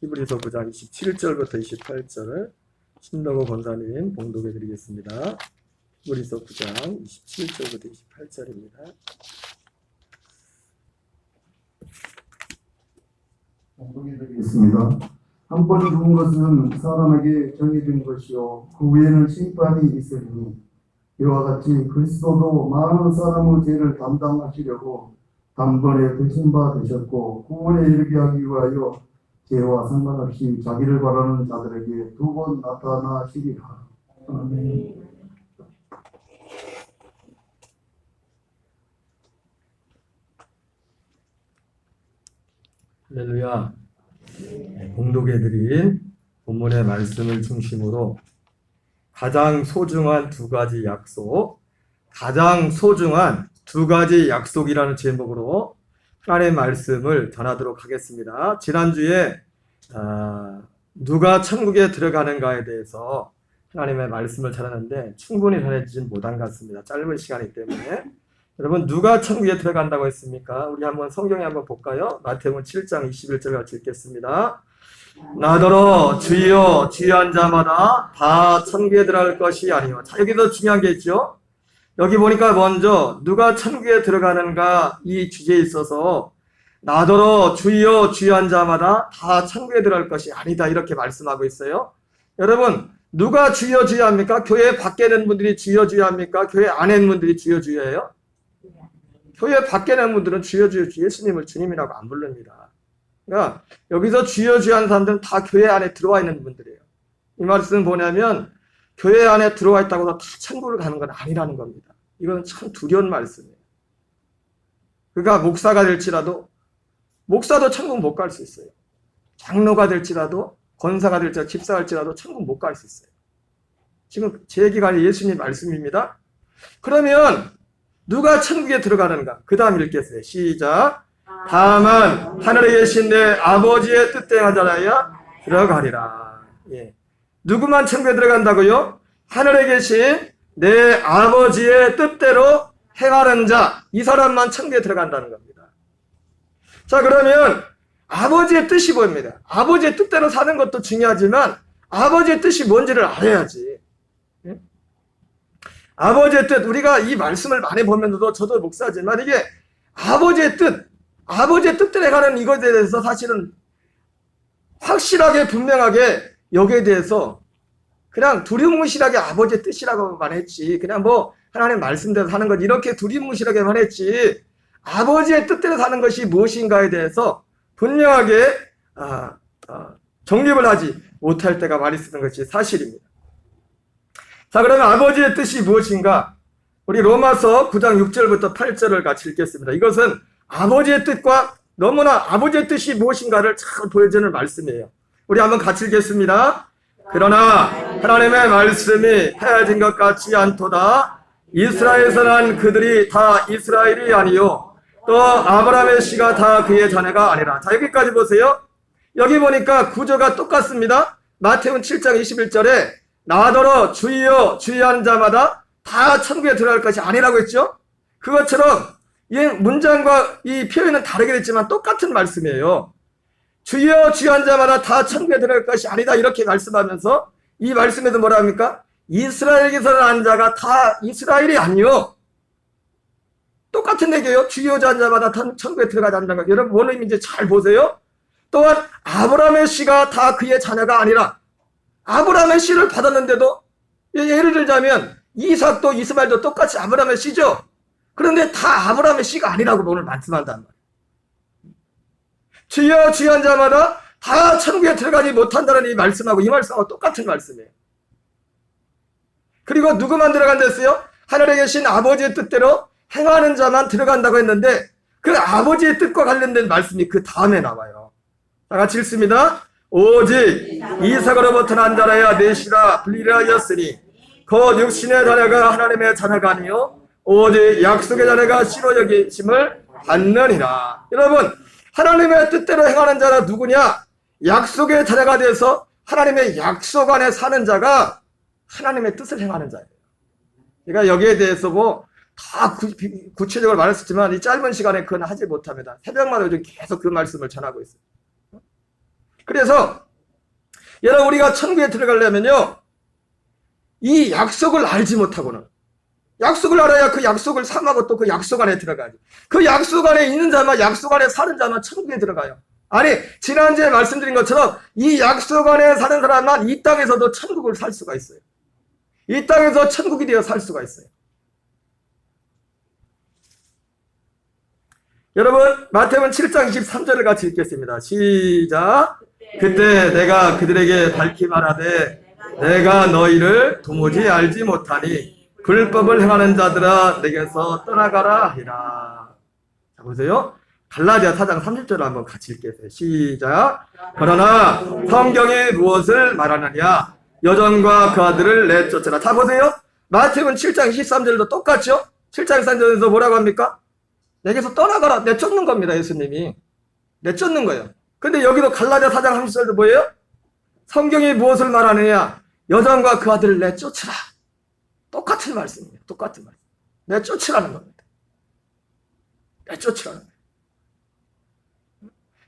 히브리서 9장 27절부터 28절을 신덕호 권사님 봉독해 드리겠습니다. 히브리서 9장 27절부터 28절입니다. 봉독해 드리겠습니다. 한 번 죽은 것은 사람에게 정해진 것이요 그 후에는 심판이 있으니 이와 같이 그리스도도 많은 사람의 죄를 담당하시려고 단번에 되신 바 되셨고 구원에 이르게 하기 위하여 죄와 상관없이 자기를 바라는 자들에게 두 번 나타나시리라. 아멘. 할렐루야. 봉독해드린 본문의 말씀을 중심으로 가장 소중한 두 가지 약속, 가장 소중한 두 가지 약속이라는 제목으로 하나님의 말씀을 전하도록 하겠습니다. 지난주에 누가 천국에 들어가는가에 대해서 하나님의 말씀을 전하는데 충분히 전해지진 못한 것 같습니다. 짧은 시간이기 때문에. 여러분, 누가 천국에 들어간다고 했습니까? 우리 한번 성경에 한번 볼까요? 마태복음 7장 21절 같이 읽겠습니다. 나더러 주여 주여 한 자마다 다 천국에 들어갈 것이 아니요. 자, 여기서 중요한 게 있죠. 여기 보니까 먼저 누가 천국에 들어가는가 이 주제에 있어서 나더러 주여 주여 한 자마다 다 천국에 들어갈 것이 아니다 이렇게 말씀하고 있어요. 여러분, 누가 주여 주여 합니까? 교회 밖에 있는 분들이 주여 주여 합니까? 교회 안에 있는 분들이 주여 주여예요? 교회 밖에 있는 분들은 주여 주여 예수님을 주님이라고 안 부릅니다. 그러니까 여기서 주여 주여 하는 사람들은 다 교회 안에 들어와 있는 분들이에요. 이 말씀은 뭐냐면 교회 안에 들어와 있다고 해서 다 천국을 가는 건 아니라는 겁니다. 이건 참 두려운 말씀이에요. 그러니까 목사가 될지라도 목사도 천국 못 갈 수 있어요. 장로가 될지라도 권사가 될지라도 집사가 될지라도 천국 못 갈 수 있어요. 지금 제 얘기가 아니라 예수님 말씀입니다. 그러면 누가 천국에 들어가는가? 그 다음 읽겠어요. 시작. 다만 하늘에 계신 내 아버지의 뜻대로 한 자라야 들어가리라. 예. 누구만 천국에 들어간다고요? 하늘에 계신 내 아버지의 뜻대로 행하는 자, 이 사람만 천국에 들어간다는 겁니다. 자, 그러면 아버지의 뜻이 뭡니다. 아버지의 뜻대로 사는 것도 중요하지만 아버지의 뜻이 뭔지를 알아야지. 예? 아버지의 뜻, 우리가 이 말씀을 많이 보면서도 저도 목사지만 이게 아버지의 뜻대로 해가는 이것에 대해서 사실은 확실하게 분명하게 여기에 대해서 그냥 두리뭉실하게 아버지의 뜻이라고만 했지, 그냥 뭐 하나님 말씀대로 사는 것 이렇게 두리뭉실하게만 했지, 아버지의 뜻대로 사는 것이 무엇인가에 대해서 분명하게 정립을 하지 못할 때가 많이 쓰는 것이 사실입니다. 자, 그러면 아버지의 뜻이 무엇인가? 우리 로마서 9장 6절부터 8절을 같이 읽겠습니다. 이것은 아버지의 뜻과 너무나 아버지의 뜻이 무엇인가를 잘 보여주는 말씀이에요. 우리 한번 같이 읽겠습니다. 그러나 하나님의 말씀이 해야진 것 같지 않도다. 이스라엘에서 난 그들이 다 이스라엘이 아니요 또 아브라함의 씨가 다 그의 자녀가 아니라. 자, 여기까지 보세요. 여기 보니까 구조가 똑같습니다. 마태복음 7장 21절에 나더러 주여 주여 하는 자마다 다 천국에 들어갈 것이 아니라고 했죠. 그것처럼 이 문장과 이 표현은 다르게 됐지만 똑같은 말씀이에요. 주여 주여 하는 자마다 다 천국에 들어갈 것이 아니다 이렇게 말씀하면서 이 말씀에도 뭐라 합니까? 이스라엘에게서 난 자가 다 이스라엘이 아니요. 똑같은 얘기예요. 주여 하는 자마다 천국에 들어가지 않는다는 거. 여러분 뭔 의미인지 잘 보세요. 또한 아브라함의 씨가 다 그의 자녀가 아니라, 아브라함의 씨를 받았는데도 예를 들자면 이삭도 이스마엘도 똑같이 아브라함의 씨죠. 그런데 다 아브라함의 씨가 아니라고 오늘 말씀한단 말이에요. 주여 주여 한 자마다 다 천국에 들어가지 못한다는 이 말씀하고 이 말씀하고 똑같은 말씀이에요. 그리고 누구만 들어간다 했어요? 하늘에 계신 아버지의 뜻대로 행하는 자만 들어간다고 했는데 그 아버지의 뜻과 관련된 말씀이 그 다음에 나와요. 다 같이 읽습니다. 오직 이삭으로부터 난 자라야 넷이라 불리라 하였으니 곧 육신의 자녀가 하나님의 자녀가 아니요 오직 약속의 자녀가 씨로 여기심을 받느니라. 여러분, 하나님의 뜻대로 행하는 자는 누구냐? 약속의 자녀가 돼서 하나님의 약속 안에 사는 자가 하나님의 뜻을 행하는 자예요. 그러니까 여기에 대해서 뭐 다 구체적으로 말했었지만 이 짧은 시간에 그건 하지 못합니다. 새벽마다 요즘 계속 그 말씀을 전하고 있어요. 그래서 여러분 우리가 천국에 들어가려면요, 이 약속을 알지 못하고는, 약속을 알아야 그 약속을 삼하고 또 그 약속 안에 들어가야지. 그 약속 안에 있는 자만, 약속 안에 사는 자만 천국에 들어가요. 아니, 지난주에 말씀드린 것처럼 이 약속 안에 사는 사람만 이 땅에서도 천국을 살 수가 있어요. 이 땅에서 천국이 되어 살 수가 있어요. 여러분, 마태복음 7장 23절을 같이 읽겠습니다. 시작. 그때 내가 그들에게 밝히 말하되 내가 너희를 도무지 알지 못하니 불법을 행하는 자들아 내게서 떠나가라 하리라. 자, 보세요. 갈라디아 4장 30절을 한번 같이 읽겠어요. 시작. 그러나 성경이 무엇을 말하느냐? 여종과 그 아들을 내쫓으라. 자, 보세요. 마태복음 7장 23절도 똑같죠? 7장 23절에서 뭐라고 합니까? 내게서 떠나가라. 내쫓는 겁니다. 예수님이. 내쫓는 거예요. 근데 여기도 갈라디아 4장 30절도 뭐예요? 성경이 무엇을 말하느냐? 여종과 그 아들을 내쫓으라. 똑같은 말씀이에요. 똑같은 말씀. 내쫓으라는 겁니다. 내쫓으라는 거예요.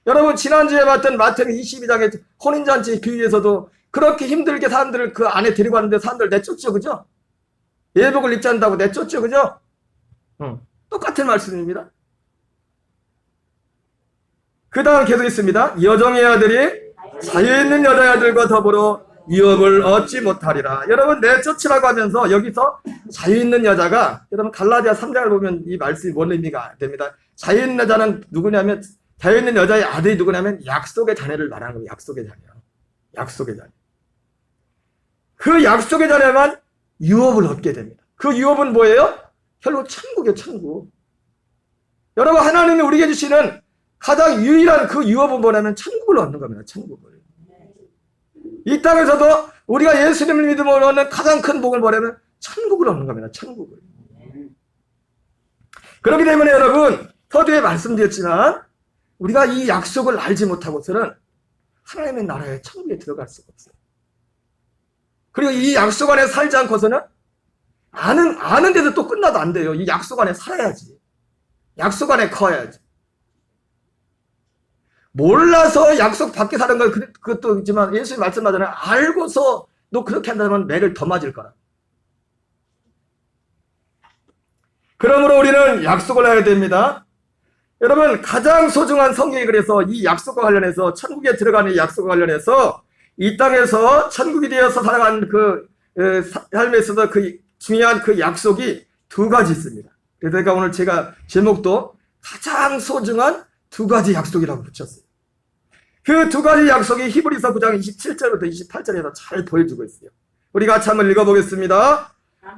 여러분, 지난주에 봤던 마태복음 22장의 혼인잔치 비유에서도 그렇게 힘들게 사람들을 그 안에 데리고 왔는데 사람들 내쫓죠, 그죠? 예복을 입지 않는다고 내쫓죠, 그죠? 똑같은 말씀입니다. 그 다음 계속 있습니다. 여종의 아들이 자유있는 여자의 아들과 더불어 유업을 얻지 못하리라. 여러분, 내쫓으라고 하면서 여기서 자유있는 여자가, 여러분 갈라디아 3장을 보면 이 말씀이 뭔 의미가 됩니다. 자유있는 여자는 누구냐면, 자유있는 여자의 아들이 누구냐면 약속의 자녀를 말하는 겁니다. 약속의 자녀. 약속의 자녀. 그 약속의 자녀만 유업을 얻게 됩니다. 그 유업은 뭐예요? 결국 천국이에요, 천국. 여러분, 하나님이 우리에게 주시는 가장 유일한 그 유업은 뭐냐면 천국을 얻는 겁니다, 천국을. 이 땅에서도 우리가 예수님을 믿음으로 얻는 가장 큰 복을 뭐냐면 천국을 얻는 겁니다, 천국을. 그렇기 때문에 여러분, 서두에 말씀드렸지만 우리가 이 약속을 알지 못하고서는 하나님의 나라에 천국에 들어갈 수가 없어요. 그리고 이 약속 안에 살지 않고서는 아는 데서 또 끝나도 안 돼요. 이 약속 안에 살아야지. 약속 안에 커야지. 몰라서 약속 밖에 사는 건 그것도 있지만 예수님 말씀하잖아요. 알고서 너 그렇게 한다면 매를 더 맞을 거라. 그러므로 우리는 약속을 해야 됩니다. 여러분, 가장 소중한 성경이 그래서 이 약속과 관련해서, 천국에 들어가는 약속과 관련해서 이 땅에서 천국이 되어서 살아가는 그 삶에 있어서 그 중요한 그 약속이 두 가지 있습니다. 그래서 오늘 제가 제목도 가장 소중한 두 가지 약속이라고 붙였어요. 그 두 가지 약속이 히브리서 9장 27절부터 28절에서 잘 보여주고 있어요. 우리 같이 한번 읽어보겠습니다.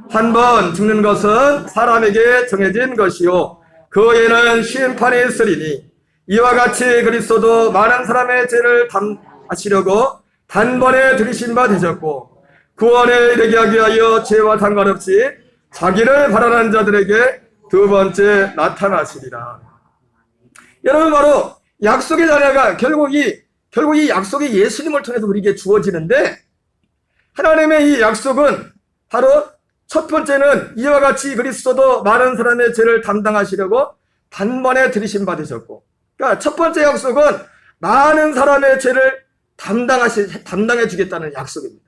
한 번 죽는 것은 사람에게 정해진 것이요 그 후에는 심판이 있으리니 이와 같이 그리스도도 많은 사람의 죄를 담하시려고 단번에 들이신 바 되셨고 구원에 이르게 하기 위하여 죄와 상관없이 자기를 바라는 자들에게 두 번째 나타나시리라. 여러분, 바로 약속의 자녀가 결국 이 약속이 예수님을 통해서 우리에게 주어지는데, 하나님의 이 약속은 바로 첫 번째는 이와 같이 그리스도도 많은 사람의 죄를 담당하시려고 단번에 들이신 바 되셨고, 그러니까 첫 번째 약속은 많은 사람의 죄를 담당해 주겠다는 약속입니다.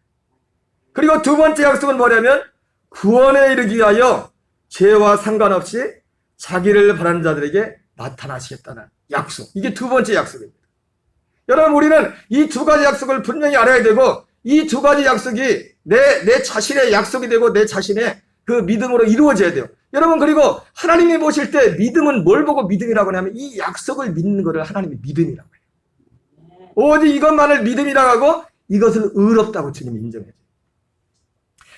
그리고 두 번째 약속은 뭐냐면 구원에 이르기 위하여 죄와 상관없이 자기를 바라는 자들에게 나타나시겠다는 약속. 이게 두 번째 약속입니다. 여러분, 우리는 이 두 가지 약속을 분명히 알아야 되고, 이 두 가지 약속이 내 자신의 약속이 되고 내 자신의 그 믿음으로 이루어져야 돼요. 여러분, 그리고 하나님이 보실 때 믿음은 뭘 보고 믿음이라고 하냐면 이 약속을 믿는 것을 하나님이 믿음이라고 해요. 오직 이것만을 믿음이라고 하고 이것을 의롭다고 주님이 인정해요.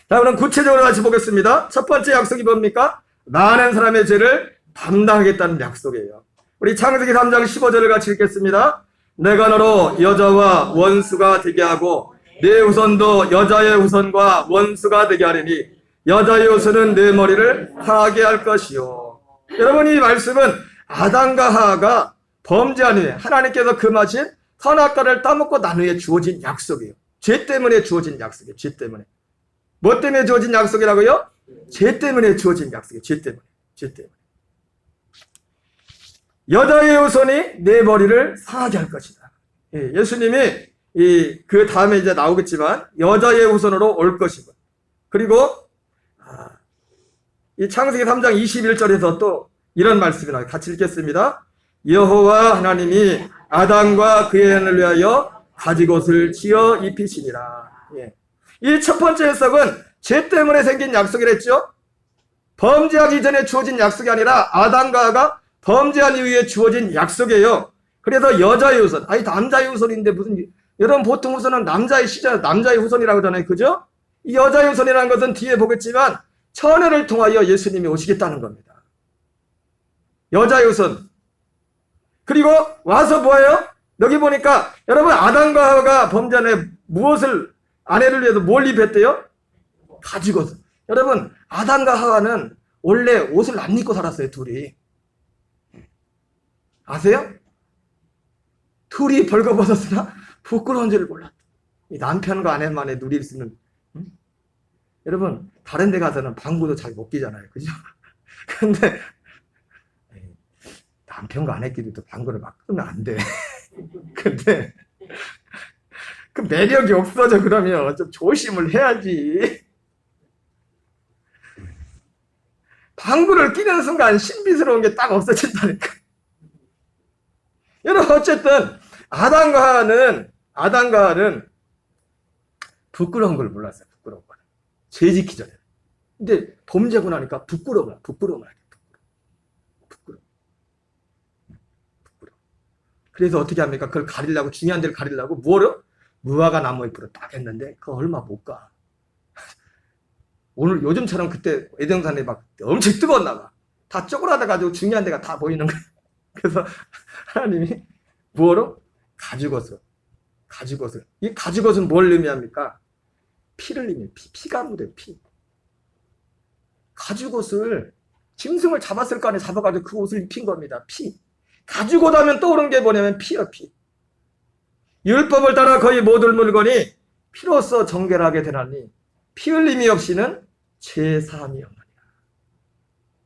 자, 그럼 구체적으로 다시 보겠습니다. 첫 번째 약속이 뭡니까? 많은 사람의 죄를 담당하겠다는 약속이에요. 우리 창세기 3장 15절을 같이 읽겠습니다. 내가 너로 여자와 원수가 되게 하고 내 후손도 여자의 후손과 원수가 되게 하리니 여자의 후손은 내 머리를 상하게 할 것이요. 여러분, 이 말씀은 아담과 하와가 범죄한 후에 하나님께서 금하신 선악과를 따먹고 난 후에 주어진 약속이에요. 죄 때문에 주어진 약속이에요. 죄 때문에. 뭐 때문에 주어진 약속이라고요? 죄 때문에 주어진 약속이에요. 죄 때문에. 죄 때문에. 여자의 후손이 내 머리를 상하게 할 것이다. 예수님이 그 다음에 이제 나오겠지만 여자의 후손으로 올 것이고, 그리고 이 창세기 3장 21절에서 또 이런 말씀이 나와요. 같이 읽겠습니다. 여호와 하나님이 아담과 그의 아내를 위하여 가지옷을 지어 입히시니라. 이 첫 번째 해석은 죄 때문에 생긴 약속이랬죠. 범죄하기 전에 주어진 약속이 아니라 아담과 하와가 범죄한 이후에 주어진 약속이에요. 그래서 여자의 후손, 아니 남자의 후손인데 무슨, 여러분 보통 후손은 남자의 시절, 남자의 후손이라고 하잖아요. 그죠? 이 여자의 후손이라는 것은 뒤에 보겠지만 천애를 통하여 예수님이 오시겠다는 겁니다. 여자의 후손. 그리고 와서 뭐예요? 여기 보니까 여러분 아담과 하와가 범죄에 무엇을, 아내를 위해서 뭘 입혔대요? 가죽옷. 여러분 아담과 하와는 원래 옷을 안 입고 살았어요. 둘이. 아세요? 둘이 벌거벗었으나 부끄러운 줄을 몰랐다. 이 남편과 아내만의 누릴 수 있는, 여러분 다른 데 가서는 방구도 잘 못 끼잖아요. 그죠? 근데 남편과 아내끼리도 방구를 막 끄면 안 돼. 근데 그 매력이 없어져. 그러면 좀 조심을 해야지. 방구를 끼는 순간 신비스러운 게 딱 없어진다니까. 여러분 어쨌든 아담과 하와는 부끄러운 걸 몰랐어요. 부끄러운 걸. 죄 지기 전에. 근데 범죄고 나니까 부끄러워. 그래서 어떻게 합니까? 그걸 가리려고, 중요한 데를 가리려고 뭐로? 무화과 나무 잎으로 딱 했는데 그거 얼마 못 가. 오늘 요즘처럼 그때 애정산에 막 엄청 뜨거웠나 봐. 다 쪼그라져가지고 중요한 데가 다 보이는 거야. 그래서 하나님이 뭐로? 가죽옷을. 이 가죽옷은 뭘 의미합니까? 피를 의미해요. 피가 묻어요. 피. 가죽옷을, 짐승을 잡았을 거 아니에요. 잡아가지고 그 옷을 입힌 겁니다. 피. 가죽옷 하면 떠오르는 게 뭐냐면 피요, 피. 율법을 따라 거의 모든 물건이 피로써 정결하게 되나니 피 흘림이 없이는 죄 사함이 없느니라.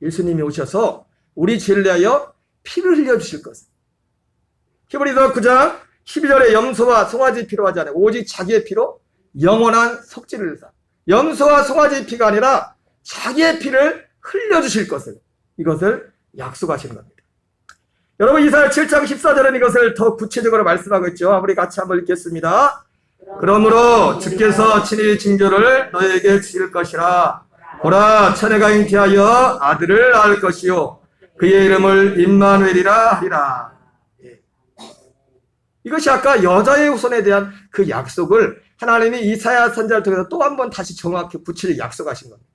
예수님이 오셔서 우리 죄를 위하여 피를 흘려주실 것을. 히브리서 9장 12절에 염소와 송아지 피로 하지 않아요. 오직 자기의 피로 영원한 속죄를 사. 염소와 송아지 피가 아니라 자기의 피를 흘려주실 것을, 이것을 약속하시는 겁니다. 여러분 이사야 7장 14절은 이것을 더 구체적으로 말씀하고 있죠. 우리 같이 한번 읽겠습니다. 그러므로 주께서 친히 징조를 너에게 주실 것이라. 보라, 처녀가 잉태하여 아들을 낳을 것이요 그의 이름을 임마누엘이라 하리라. 이것이 아까 여자의 후손에 대한 그 약속을 하나님이 이사야 선지자를 통해서 또 한 번 다시 정확히 구체적으로 약속하신 겁니다.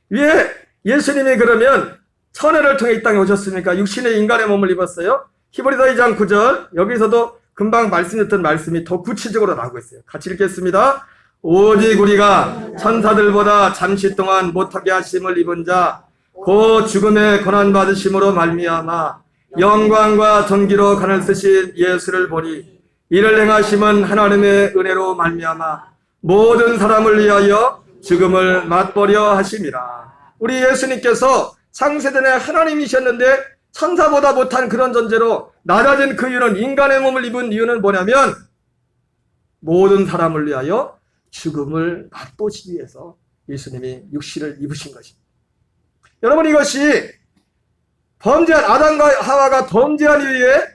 왜 예수님이 그러면 천애를 통해 이 땅에 오셨습니까? 육신의 인간의 몸을 입었어요. 히브리서 2장 9절, 여기서도 금방 말씀드렸던 말씀이 더 구체적으로 나오고 있어요. 같이 읽겠습니다. 오직 우리가 천사들보다 잠시 동안 못하게 하심을 입은 자, 곧 죽음의 고난 받으심으로 말미암아 영광과 존귀로 간을 쓰신 예수를 보니, 이를 행하심은 하나님의 은혜로 말미암아 모든 사람을 위하여 죽음을 맛보려 하심이라. 우리 예수님께서 창세전에 하나님이셨는데 천사보다 못한 그런 존재로 낮아진 그 이유는, 인간의 몸을 입은 이유는 뭐냐면 모든 사람을 위하여 죽음을 맛보시기 위해서 예수님이 육신을 입으신 것입니다. 여러분 이것이 범죄한 아담과 하와가 범죄한 이후에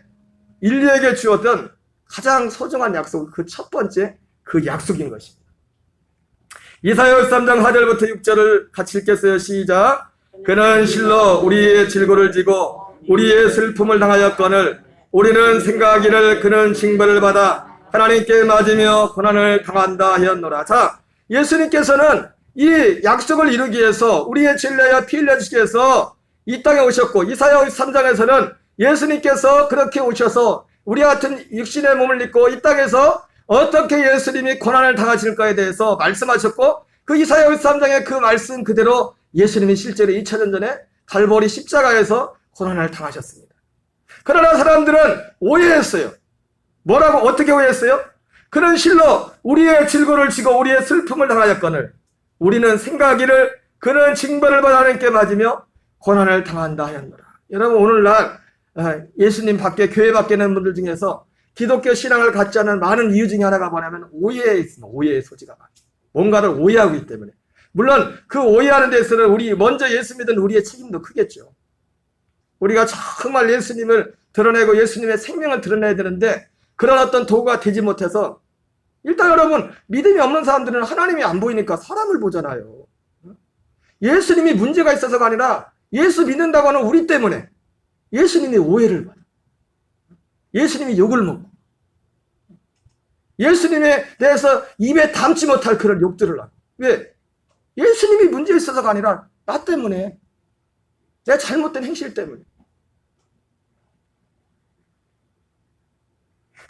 인류에게 주었던 가장 소중한 약속, 그 첫 번째 그 약속인 것입니다. 이사야 3장 4절부터 6절을 같이 읽겠어요. 시작. 그는 실로 우리의 질고를 지고 우리의 슬픔을 당하였거늘 우리는 생각하기를 그는 징벌을 받아 하나님께 맞으며 고난을 당한다 하였노라. 자, 예수님께서는 이 약속을 이루기 위해서 우리의 죄를 위하여 피 흘려주시기 위해서 이 땅에 오셨고, 이사야 3장에서는 예수님께서 그렇게 오셔서 우리 같은 육신의 몸을 입고 이 땅에서 어떻게 예수님이 고난을 당하실까에 대해서 말씀하셨고, 그 이사야 3장의 그 말씀 그대로 예수님이 실제로 2000년 전에 갈보리 십자가에서 고난을 당하셨습니다. 그러나 사람들은 오해했어요. 뭐라고, 어떻게 오해했어요? 그는 실로 우리의 질고를 지고 우리의 슬픔을 당하였거늘 우리는 생각하기를 그는 징벌을 받아 하나님께 맞으며 고난을 당한다 하였노라. 여러분 오늘날 예수님 밖에, 교회 밖에 있는 분들 중에서 기독교 신앙을 갖지 않는 많은 이유 중에 하나가 뭐냐면 오해에 있습니다. 오해의 소지가 많아요. 뭔가를 오해하고 있기 때문에. 물론 그 오해하는 데서는 우리 먼저 예수 믿은 우리의 책임도 크겠죠. 우리가 정말 예수님을 드러내고 예수님의 생명을 드러내야 되는데 그런 어떤 도구가 되지 못해서 일단 여러분 믿음이 없는 사람들은 하나님이 안 보이니까 사람을 보잖아요. 예수님이 문제가 있어서가 아니라 예수 믿는다고 하는 우리 때문에 예수님이 오해를 받아요. 예수님이 욕을 먹고 예수님에 대해서 입에 담지 못할 그런 욕들을 하고 왜? 예수님이 문제 있어서가 아니라 나 때문에 내 잘못된 행실 때문에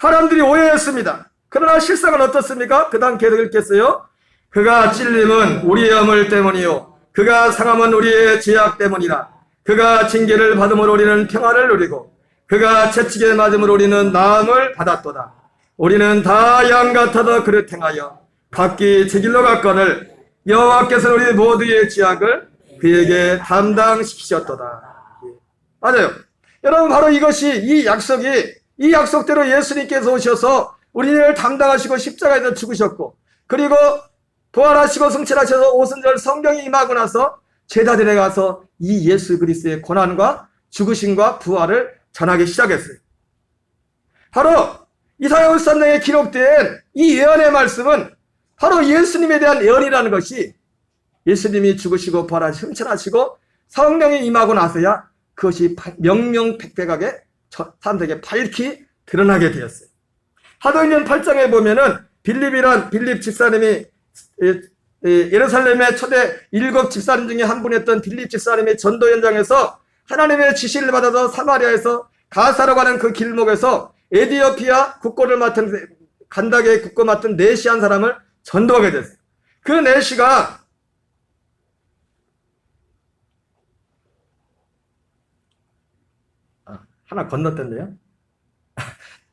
사람들이 오해했습니다. 그러나 실상은 어떻습니까? 그 다음 계속 읽겠어요. 그가 찔림은 우리의 허물 때문이요 그가 상함은 우리의 죄악 때문이라. 그가 징계를 받음으로 우리는 평안을 누리고 그가 채찍에 맞음으로 우리는 나음을 받았도다. 우리는 다 양 같아도 그릇 행하여 각기 제 길로 갔거늘 여호와께서는 우리 모두의 죄악을 그에게 담당시키셨도다. 맞아요. 여러분 바로 이것이 이 약속대로 예수님께서 오셔서 우리를 담당하시고 십자가에서 죽으셨고 그리고 부활하시고 승천하셔서 오순절 성령이 임하고 나서 제자들에 가서 이 예수 그리스도의 고난과 죽으심과 부활을 전하기 시작했어요. 바로 이사야 53장에 기록된 이 예언의 말씀은 바로 예수님에 대한 예언이라는 것이 예수님이 죽으시고 부활하시고 승천하시고 성령이 임하고 나서야 그것이 명명백백하게 사람들에게 밝히 드러나게 되었어요. 사도행전 8장에 보면은 빌립 집사님이 예루살렘의 초대 7 집사님 중에 한 분이었던 빌립 집사님이 전도 현장에서 하나님의 지시를 받아서 사마리아에서 가사로 가는 그 길목에서 에디오피아 국고를 맡은 간다게 국고 맡은 네시 한 사람을 전도하게 됐어요. 그 네시가 하나 건너뛰었네요.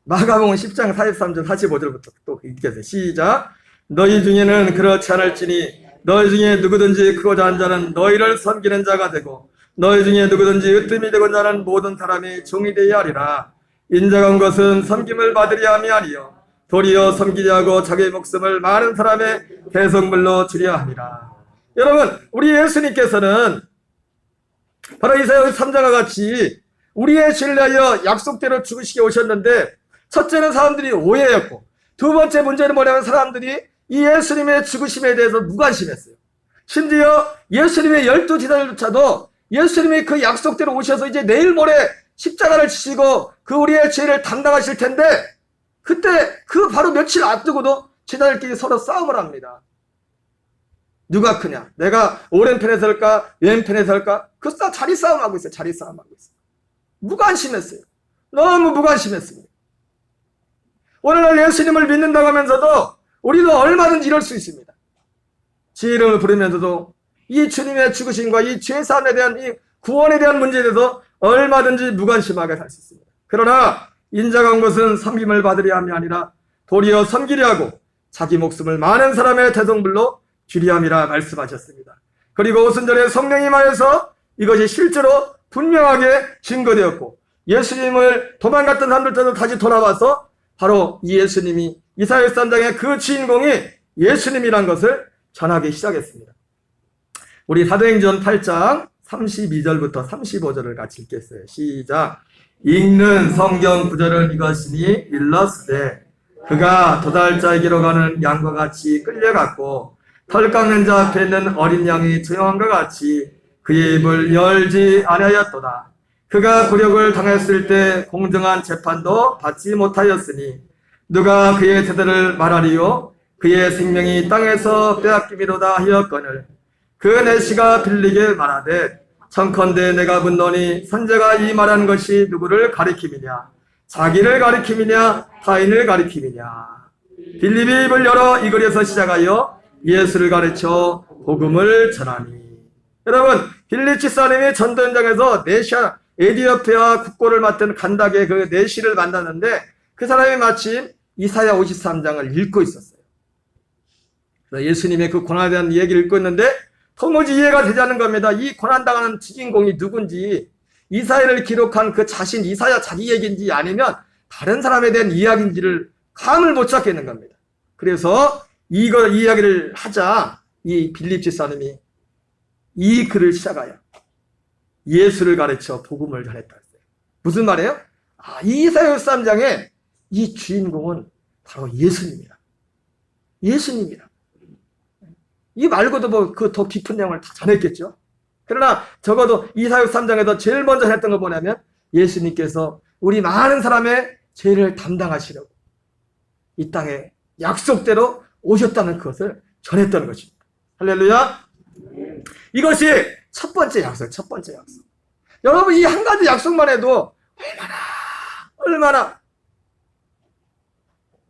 마가복음 10장 43절 45절부터 또 읽겠어요. 시작. 너희 중에는 그렇지 않을지니 너희 중에 누구든지 크고자 한 자는 너희를 섬기는 자가 되고 너희 중에 누구든지 으뜸이 되고자 하는 모든 사람이 종이 되어야 하리라. 인자가 온 것은 섬김을 받으려 함이 아니요 도리어 섬기려 하고 자기의 목숨을 많은 사람의 대성물로 주려 함이라. 여러분 우리 예수님께서는 바로 이사야 3장과 같이 우리의 죄를 위하여 약속대로 죽으시게 오셨는데 첫째는 사람들이 오해였고 두 번째 문제는 뭐냐면 사람들이 이 예수님의 죽으심에 대해서 무관심했어요. 심지어 예수님의 12제자들조차도 예수님이 그 약속대로 오셔서 이제 내일 모레 십자가를 지시고 그 우리의 죄를 담당하실 텐데 그때 그 바로 며칠 앞두고도 제자들끼리 서로 싸움을 합니다. 누가 크냐? 내가 오른편에 설까? 왼편에 설까? 그 자리 싸움하고 있어요. 자리 싸움하고 있어요. 무관심했어요. 너무 무관심했습니다. 오늘날 예수님을 믿는다고 하면서도 우리도 얼마든지 이럴 수 있습니다. 제 이름을 부르면서도 이 주님의 죽으심과 이 죄사함에 대한 이 구원에 대한 문제에 대해서 얼마든지 무관심하게 살 수 있습니다. 그러나 인자가 온 것은 섬김을 받으려 함이 아니라 도리어 섬기려 하고 자기 목숨을 많은 사람의 대성물로 주려 함이라 말씀하셨습니다. 그리고 오순절에 성령이 임하여서 이것이 실제로 분명하게 증거되었고 예수님을 도망갔던 사람들도 다시 돌아와서 바로 이 예수님이 이사야 3장의 그 주인공이 예수님이란 것을 전하기 시작했습니다. 우리 사도행전 8장 32절부터 35절을 같이 읽겠어요. 시작. 읽는 성경 구절은 이것이니 일러스되 그가 도달자에게로 가는 양과 같이 끌려갔고 털 깎는 자 앞에 있는 어린 양이 조용함과 같이 그의 입을 열지 아니하였도다. 그가 굴욕을 당했을 때 공정한 재판도 받지 못하였으니 누가 그의 제대를 말하리요? 그의 생명이 땅에서 빼앗김이로다 하였거늘 그 내시가 빌리게 말하되 청컨대 내가 묻노니 선제가 이 말하는 것이 누구를 가리킴이냐? 자기를 가리킴이냐? 타인을 가리킴이냐? 빌립이 입을 열어 이 글에서 시작하여 예수를 가르쳐 복음을 전하니. 여러분 빌립 집사님이 전도 현장에서 네시아 에디오피아 국고를 맡은 간다게 그 네시를 만났는데 그 사람이 마침 이사야 53장을 읽고 있었어요. 그래서 예수님의 그 고난에 대한 얘기를 읽고 있는데 도무지 이해가 되지 않는 겁니다. 이 고난당하는 주인공이 누군지 이사야를 기록한 그 자신 이사야 자기 얘기인지 아니면 다른 사람에 대한 이야기인지를 감을 못 잡겠는 겁니다. 그래서 이 이야기를 하자 이 빌립 집사님이 이 글을 시작하여 예수를 가르쳐 복음을 전했다 했어요. 무슨 말이에요? 이사야 3장에 이 주인공은 바로 예수님이다. 예수님이다. 이 말고도 뭐 그 더 깊은 내용을 다 전했겠죠. 그러나 적어도 이사야 3장에서 제일 먼저 했던 거 뭐냐면 예수님께서 우리 많은 사람의 죄를 담당하시려고 이 땅에 약속대로 오셨다는 것을 전했던 것입니다. 할렐루야. 이것이 첫 번째 약속, 첫 번째 약속. 여러분, 이 한 가지 약속만 해도 얼마나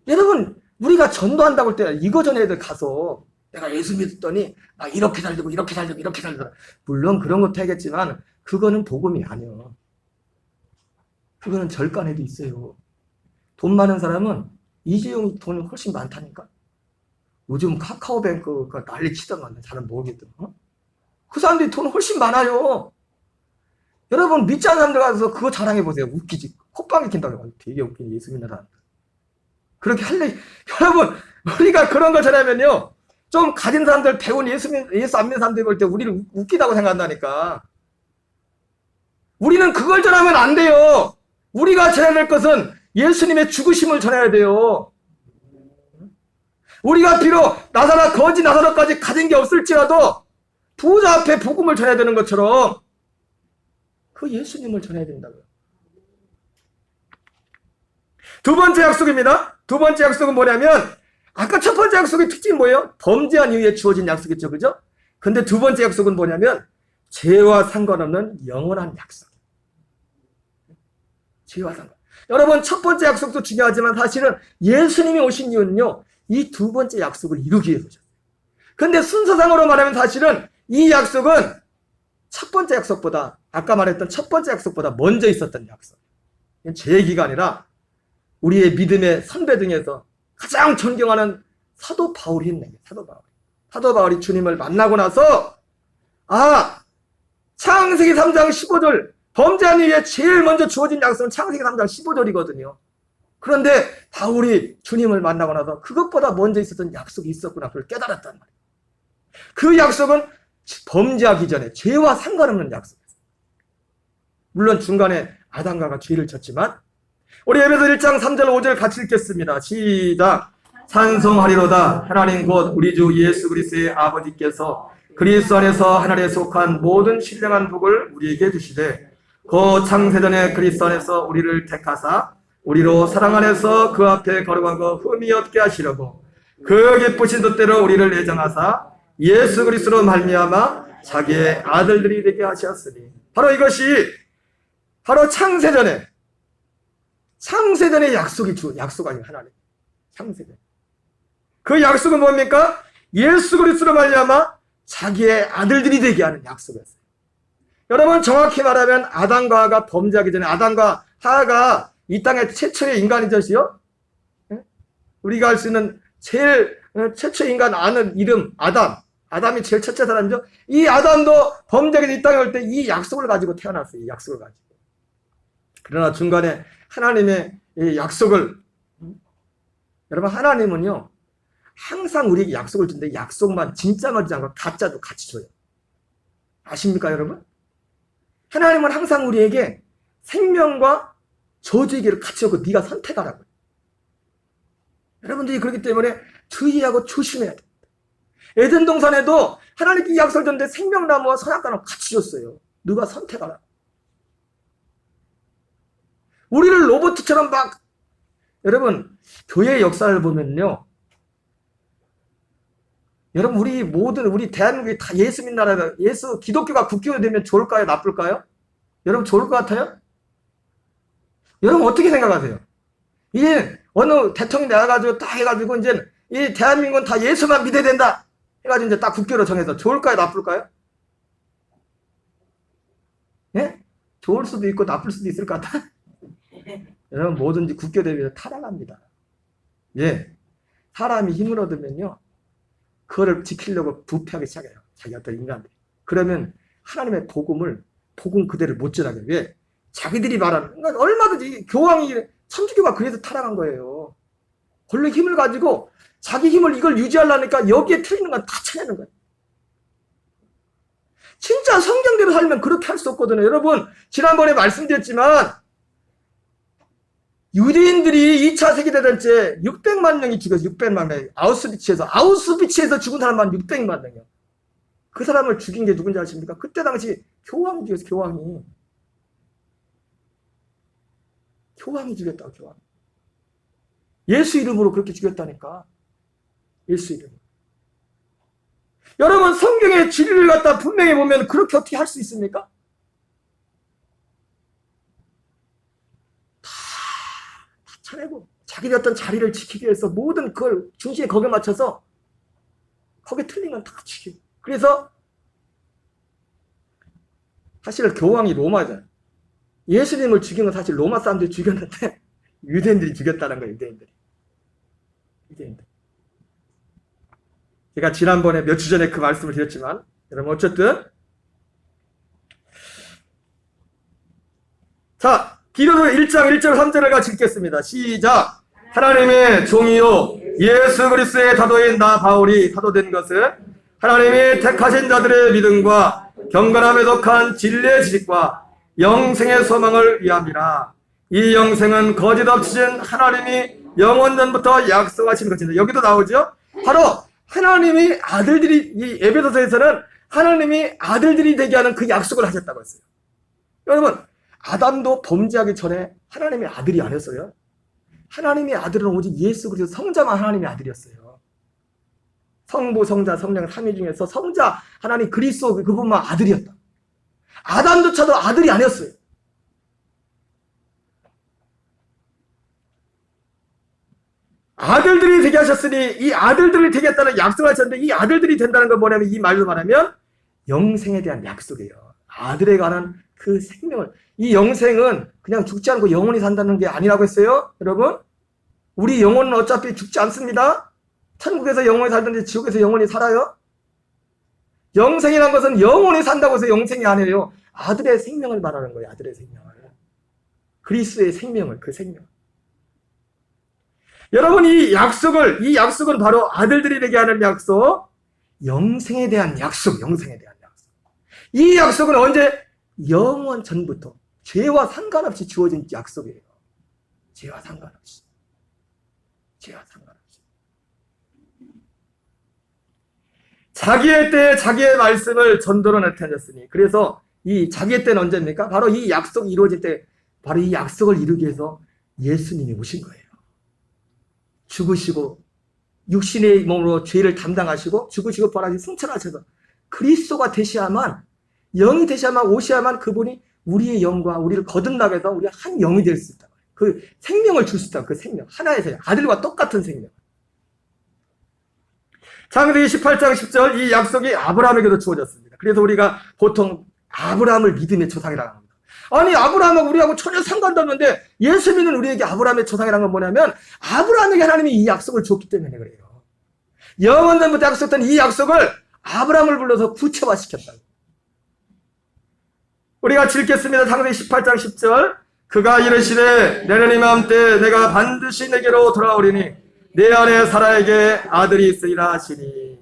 여러분, 우리가 전도한다고 할 때 이거 전에 애들 가서 내가 예수 믿었더니 나 이렇게 살고 이렇게 살고 이렇게 살더라. 물론 그런 것도 하겠지만 그거는 복음이 아니에요. 그거는 절간에도 있어요. 돈 많은 사람은 이재용이 돈이 훨씬 많다니까. 요즘 카카오뱅크가 난리 치더만 잘은 모르겠든. 그 사람들이 돈 훨씬 많아요. 여러분 믿지 않는 사람들 가서 그거 자랑해 보세요. 웃기지. 콧방귀 낀다고. 되게 웃기네. 예수 믿는 사람. 그렇게 할래. 여러분 우리가 그런 걸 전하면요. 좀 가진 사람들 배운 예수 안 믿는 사람들 볼 때 우리를 웃기다고 생각한다니까. 우리는 그걸 전하면 안 돼요. 우리가 전해야 될 것은 예수님의 죽으심을 전해야 돼요. 우리가 비록 거지 나사로까지 가진 게 없을지라도 부자 앞에 복음을 전해야 되는 것처럼 그 예수님을 전해야 된다고요. 두 번째 약속입니다. 두 번째 약속은 뭐냐면 아까 첫 번째 약속의 특징이 뭐예요? 범죄한 이후에 주어진 약속이죠. 그죠? 근데 두 번째 약속은 뭐냐면 죄와 상관없는 영원한 약속. 죄와 상관. 여러분 첫 번째 약속도 중요하지만 사실은 예수님이 오신 이유는요. 이 두 번째 약속을 이루기 위해서 오셨어요. 근데 순서상으로 말하면 사실은 이 약속은 첫 번째 약속보다 아까 말했던 첫 번째 약속보다 먼저 있었던 약속. 제 얘기가 아니라 우리의 믿음의 선배 중에서 가장 존경하는 사도 바울이 했네. 사도 바울이 주님을 만나고 나서 창세기 3장 15절 범죄한 이후에 제일 먼저 주어진 약속은 창세기 3장 15절이거든요. 그런데 바울이 주님을 만나고 나서 그것보다 먼저 있었던 약속이 있었구나. 그걸 깨달았단 말이에요. 그 약속은 범죄하기 전에 죄와 상관없는 약속이었어요. 물론 중간에 아담과가 죄를 졌지만 우리 에베소 1장 3절 5절 같이 읽겠습니다. 시작. 찬송하리로다. 하나님 곧 우리 주 예수 그리스도의 아버지께서 그리스도 안에서 하늘에 속한 모든 신령한 복을 우리에게 주시되 그 창세전에 그리스도 안에서 우리를 택하사 우리로 사랑 안에서 그 앞에 거룩하고 흠이 없게 하시려고 그 기쁘신 뜻대로 우리를 예정하사 예수 그리스도로 말미암아 자기의 아들들이 되게 하셨으니 바로 이것이 바로 창세전에 약속 아니에요. 하나님 창세전. 그 약속은 뭡니까? 예수 그리스도로 말미암아 자기의 아들들이 되게 하는 약속이었어요. 여러분 정확히 말하면 아담과 하가 범죄하기 전에 아담과 하가 이 땅의 최초의 인간이죠요. 우리가 알 수 있는 제일 최초의 인간 아는 이름 아담이 제일 첫째 사람이죠. 이 아담도 범죄하기 이 땅에 올 때 이 약속을 가지고 태어났어요. 이 약속을 가지고. 그러나 중간에 하나님의 이 약속을 여러분 하나님은요 항상 우리에게 약속을 주는데 약속만 진짜만 주지 않고 가짜도 같이 줘요. 아십니까 여러분? 하나님은 항상 우리에게 생명과 저주의 길을 같이 주고 네가 선택하라고요. 여러분들이 그렇기 때문에 주의하고 조심해야 됩니다. 에덴 동산에도 하나님께 약속을 줬는데 생명나무와 선악과는 같이 줬어요. 누가 선택하라. 우리를 로봇처럼 여러분 교회의 역사를 보면요. 여러분 우리 대한민국이 다 예수 믿는 나라다. 기독교가 국교가 되면 좋을까요? 나쁠까요? 여러분 좋을 것 같아요? 여러분 어떻게 생각하세요? 이제 어느 대통령이 나와가지고 딱 해가지고 이제 이 대한민국은 다 예수만 믿어야 된다 해가지고 이제 딱 국교로 정해서 좋을까요? 나쁠까요? 예? 좋을 수도 있고 나쁠 수도 있을 것 같아. 여러분 뭐든지 국교 대비해서 타락합니다. 예, 사람이 힘을 얻으면요 그거를 지키려고 부패하기 시작해요. 자기 어떤 인간들이. 그러면 하나님의 복음 그대로 못 전하게. 왜? 자기들이 말하는, 그러니까 얼마든지 교황이 천주교가 그래서 타락한 거예요. 원래 힘을 가지고 자기 힘을 이걸 유지하려니까 여기에 틀리는 건 다 찾아내는 거예요. 진짜 성경대로 살면 그렇게 할 수 없거든요. 여러분, 지난번에 말씀드렸지만 유대인들이 2차 세계대전 때 600만 명이 죽었어요. 600만 명. 아우슈비츠에서 죽은 사람만 600만 명이요. 그 사람을 죽인 게 누군지 아십니까? 그때 당시 교황이 죽였어요. 교황이 죽였다고, 교황. 예수 이름으로 그렇게 죽였다니까. 예수 이름. 여러분, 성경의 진리를 갖다 분명히 보면 그렇게 어떻게 할 수 있습니까? 다 차내고 자기의 어떤 자리를 지키기 위해서 모든 그걸 중심에 거기에 맞춰서 거기에 틀린 건 다 지키고. 그래서 사실 교황이 로마잖아요. 예수님을 죽인 건 사실 로마 사람들이 죽였는데 유대인들이 죽였다는 거예요. 유대인들이. 제가 지난번에 몇 주 전에 그 말씀을 드렸지만 여러분 어쨌든 자, 디도서 1장 1절 3절을 같이 읽겠습니다. 시작. 하나님의 종이요 예수 그리스도의 사도인 나 바울이 사도된 것은 하나님이 택하신 자들의 믿음과 경건함에 속한 진리의 지식과 영생의 소망을 위함이라. 이 영생은 거짓 없으신 하나님이 영원전부터 약속하신 것입니다. 여기도 나오죠. 바로 하나님이 아들들이, 이 에베소서에서는 하나님이 아들들이 되게 하는 그 약속을 하셨다고 했어요. 여러분, 아담도 범죄하기 전에 하나님의 아들이 아니었어요. 하나님의 아들은 오직 예수 그리스도 성자만 하나님의 아들이었어요. 성부, 성자, 성령 삼위 중에서 성자 하나님 그리스도 그분만 아들이었다. 아담조차도 아들이 아니었어요. 아들들이 되게 하셨으니 이 아들들이 되겠다는 약속을 하셨는데 이 아들들이 된다는 건 뭐냐면 이 말로 말하면 영생에 대한 약속이에요. 아들에 관한 그 생명을, 이 영생은 그냥 죽지 않고 영원히 산다는 게 아니라고 했어요. 여러분, 우리 영혼은 어차피 죽지 않습니다. 천국에서 영원히 살든지 지옥에서 영원히 살아요. 영생이라는 것은 영원히 산다고 해서 영생이 아니에요. 아들의 생명을 말하는 거예요. 아들의 생명을. 그리스도의 생명을, 그 생명. 여러분, 이 약속은 바로 아들들이 되게 하는 약속, 영생에 대한 약속, 영생에 대한 약속. 이 약속은 언제? 영원 전부터 죄와 상관없이 주어진 약속이에요. 죄와 상관없이. 자기의 때에 자기의 말씀을 전도로 나타냈으니, 그래서 이 자기의 때는 언제입니까? 바로 이 약속이 이루어질 때, 바로 이 약속을 이루기 위해서 예수님이 오신 거예요. 죽으시고 육신의 몸으로 죄를 담당하시고 죽으시고 부활하시고 승천하셔서 그리스도가 되셔야만, 영이 되셔야만, 오셔야만 그분이 우리의 영과 우리를 거듭나게 해서 우리가 한 영이 될 수 있다. 그 생명을 줄 수 있다. 그 생명, 하나의 생명, 아들과 똑같은 생명. 창세기 18장 10절, 이 약속이 아브라함에게도 주어졌습니다. 그래서 우리가 보통 아브라함을 믿음의 조상이라고 합니다. 아니, 아브라함은 우리하고 전혀 상관도 없는데 예수 믿는 우리에게 아브라함의 조상이라는 건 뭐냐면 아브라함에게 하나님이 이 약속을 줬기 때문에 그래요. 영원전부터 약속했던 이 약속을 아브라함을 불러서 구체화시켰다. 우리가 읽겠습니다. 창세기 18장 10절. 그가 이르시되 내년 이맘때 내가 반드시 내게로 돌아오리니 내 안에 사라에게 아들이 있으리라 하시니.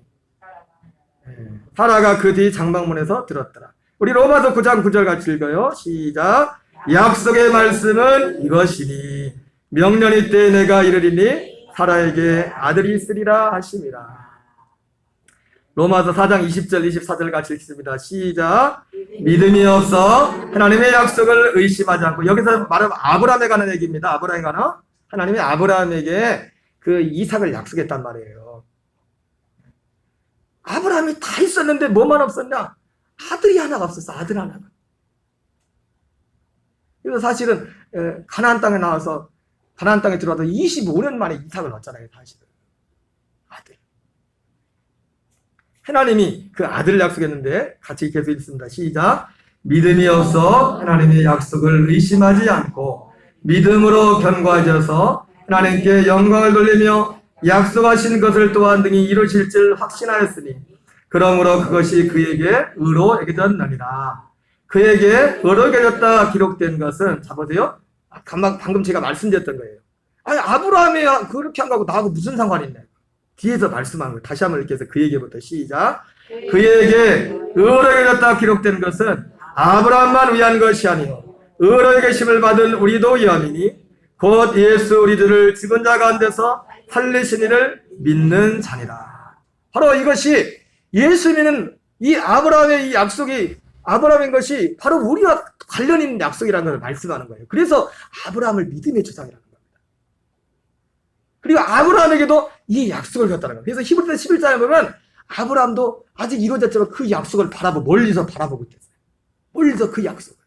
사라가 그 뒤 장막문에서 들었더라. 우리 로마서 9장 9절 같이 읽어요. 시작. 약속의 말씀은 이것이니 명년이 때 내가 이르리니 사라에게 아들이 있으리라 하심이라. 로마서 4장 20절 24절 같이 읽습니다. 시작. 믿음이 없어 하나님의 약속을 의심하지 않고, 여기서 말하면 아브라함에 관한 얘기입니다. 아브라함에 관한, 하나님이 아브라함에게 그 이삭을 약속했단 말이에요. 아브라함이 다 있었는데 뭐만 없었냐? 아들이 하나가 없었어. 아들 하나가. 그래서 사실은 가나안 땅에 나와서 가나안 땅에 들어와서 25년 만에 이삭을 얻잖아요. 사실은 아들. 하나님이 그 아들을 약속했는데 같이 계속 읽습니다. 시작. 믿음이 없어 하나님의 약속을 의심하지 않고 믿음으로 견고해져서 하나님께 영광을 돌리며 약속하신 것을 또한 등이 이루실 줄 확신하였으니 그러므로 그것이 그에게 의로 여겨졌느니라. 그에게 의로 여겨졌다 기록된 것은, 자 보세요. 방금 제가 말씀드렸던 거예요. 아니, 아브라함이 그렇게 한 거하고 나하고 무슨 상관이 있냐. 뒤에서 말씀한 거예요. 다시 한번 읽겠습니다. 그에게부터 시작. 그에게 의로에 졌다 기록된 것은 아브라함만 위한 것이 아니요 의로의 계심을 받은 우리도 위함이니 곧 예수 우리들을 죽은 자 가운데서 살리신 이를 믿는 자니라. 바로 이것이 예수 믿는 이 아브라함의 이 약속이 아브라함인 것이 바로 우리와 관련 있는 약속이라는 걸 말씀하는 거예요. 그래서 아브라함을 믿음의 조상이라는 겁니다. 그리고 아브라함에게도 이 약속을 줬다는 거예요. 그래서 히브리서 11장에 보면 아브라함도 아직 이루어졌지만 그 약속을 멀리서 바라보고 있겠어요. 멀리서 그 약속을.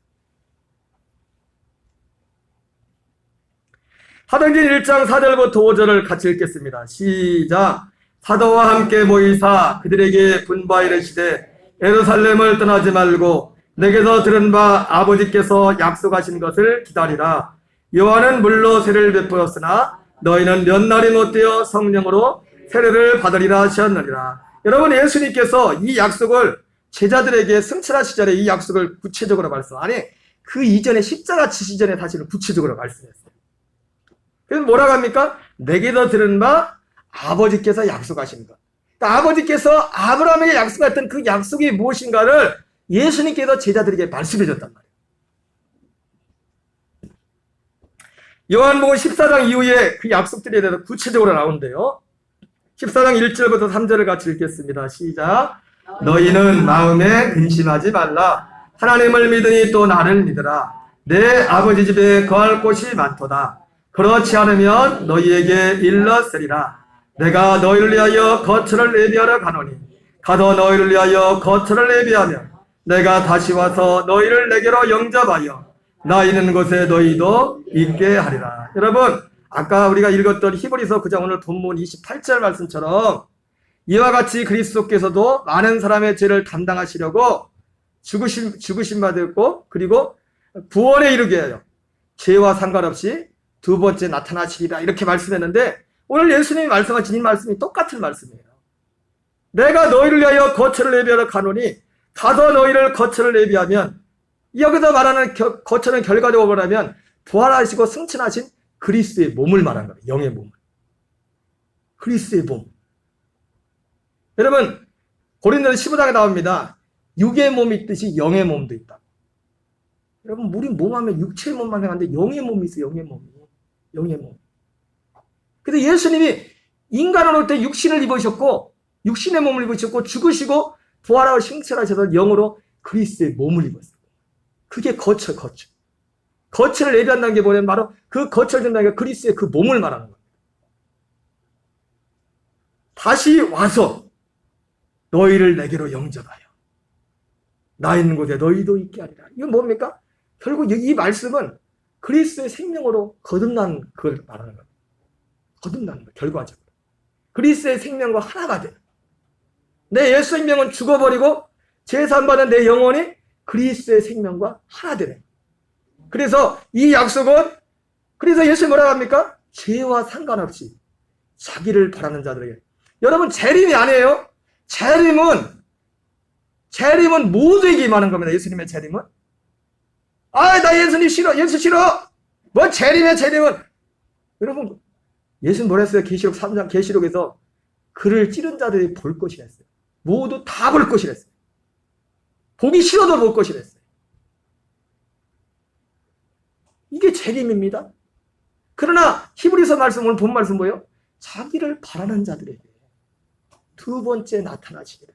사도행전 1장 4절부터 5절을 같이 읽겠습니다. 시작. 사도와 함께 모이사 그들에게 분부하여 이르시되 예루살렘을 떠나지 말고 내게서 들은 바 아버지께서 약속하신 것을 기다리라. 요한은 물로 세례를 베풀었으나 너희는 몇 날이 못되어 성령으로 세례를 받으리라 하셨느니라. 여러분, 예수님께서 이 약속을 제자들에게 승천하 시절에 이 약속을 구체적으로 아니 그 이전에 십자가 지시 전에 사실은 구체적으로 말씀했어요. 그래서 뭐라고 합니까? 내게서 들은 바 아버지께서 약속하신 것. 그러니까 아버지께서 아브라함에게 약속했던 그 약속이 무엇인가를 예수님께서 제자들에게 말씀해 줬단 말이에요. 요한복음 14장 이후에 그 약속들에 대해서 구체적으로 나오는데요. 14장 1절부터 3절을 같이 읽겠습니다. 시작. 너희는 마음에 근심하지 말라. 하나님을 믿으니 또 나를 믿으라. 내 아버지 집에 거할 곳이 많도다. 그렇지 않으면 너희에게 일렀으리라. 내가 너희를 위하여 거처를 예비하러 가노니 가도 너희를 위하여 거처를 예비하면 내가 다시 와서 너희를 내게로 영접하여 나 있는 곳에 너희도 있게 하리라. 여러분, 아까 우리가 읽었던 히브리서 9장 오늘 본문 28절 말씀처럼 이와 같이 그리스도께서도 많은 사람의 죄를 담당하시려고 죽으심 받았고 그리고 구원에 이르게 하여 죄와 상관없이 두 번째 나타나시리라 이렇게 말씀했는데 오늘 예수님이 말씀하신 이 말씀이 똑같은 말씀이에요. 내가 너희를 위하여 거처를 예비하러 가노니 가서 너희를 거처를 예비하면 여기서 말하는 거처는 결과적으로 뭐냐면 부활하시고 승천하신 그리스도의 몸을 말하는 거예요. 영의 몸을. 그리스도의 몸. 여러분, 고린도서 15장에 나옵니다. 육의 몸이 있듯이 영의 몸도 있다. 여러분, 우리 몸하면 육체의 몸만 생각하는데 영의 몸이 있어요. 영의 몸이. 영의 몸. 그래서 예수님이 인간으로 올 때 육신을 입으셨고 육신의 몸을 입으셨고 죽으시고 부활하고 승천하셔서 영으로 그리스도의 몸을 입었어요. 그게 거처. 거처를 예비한다는 게 뭐냐면 바로 그 거처를 준다는 게 그리스도의 그 몸을 말하는 거예요. 다시 와서 너희를 내게로 영접하여 나 있는 곳에 너희도 있게 하리라. 이건 뭡니까? 결국 이 말씀은 그리스도의 생명으로 거듭난 그걸 말하는 거예요. 거듭나는 거예요. 결과적으로. 그리스도의 생명과 하나가 되는. 내 옛 생명은 죽어버리고 제사함받은 내 영혼이 그리스도의 생명과 하나 되는. 그래서 이 약속은 그래서 예수님 뭐라고 합니까? 죄와 상관없이 자기를 바라는 자들에게. 여러분, 재림이 아니에요. 재림은 모두에게 임하는 겁니다. 예수님의 재림은. 나 예수님 싫어. 예수 싫어. 뭐 재림은. 여러분, 예수님 뭐라 했어요? 계시록 3장 계시록에서 그를 찌른 자들이 볼 것이라 했어요. 모두 다 볼 것이라 했어요. 보기 싫어도 볼 것이라 했어요. 이게 재림입니다. 그러나 히브리서 말씀, 오늘 본 말씀 뭐예요? 자기를 바라는 자들에게 두 번째 나타나시리라.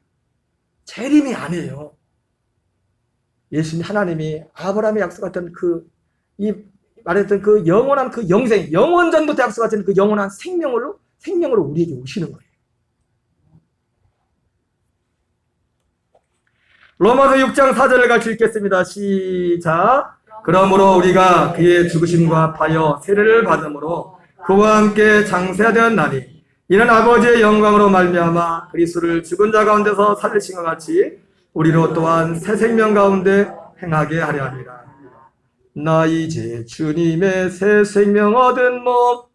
재림이 아니에요. 예수님 하나님이 아브라함의 약속했던 말했던 그 영원한 그 영생, 영원전부터 약속하신 그 영원한 생명으로 우리에게 오시는 거예요. 로마서 6장 4절을 같이 읽겠습니다. 시작. 그러므로 우리가 그의 죽으심과 합하여 세례를 받음으로 그와 함께 장세하되었나니 이는 아버지의 영광으로 말미암아 그리스도를 죽은 자 가운데서 살리신 것 같이 우리로 또한 새 생명 가운데 행하게 하려 합니다. 나 이제 주님의 새 생명 얻은 몸.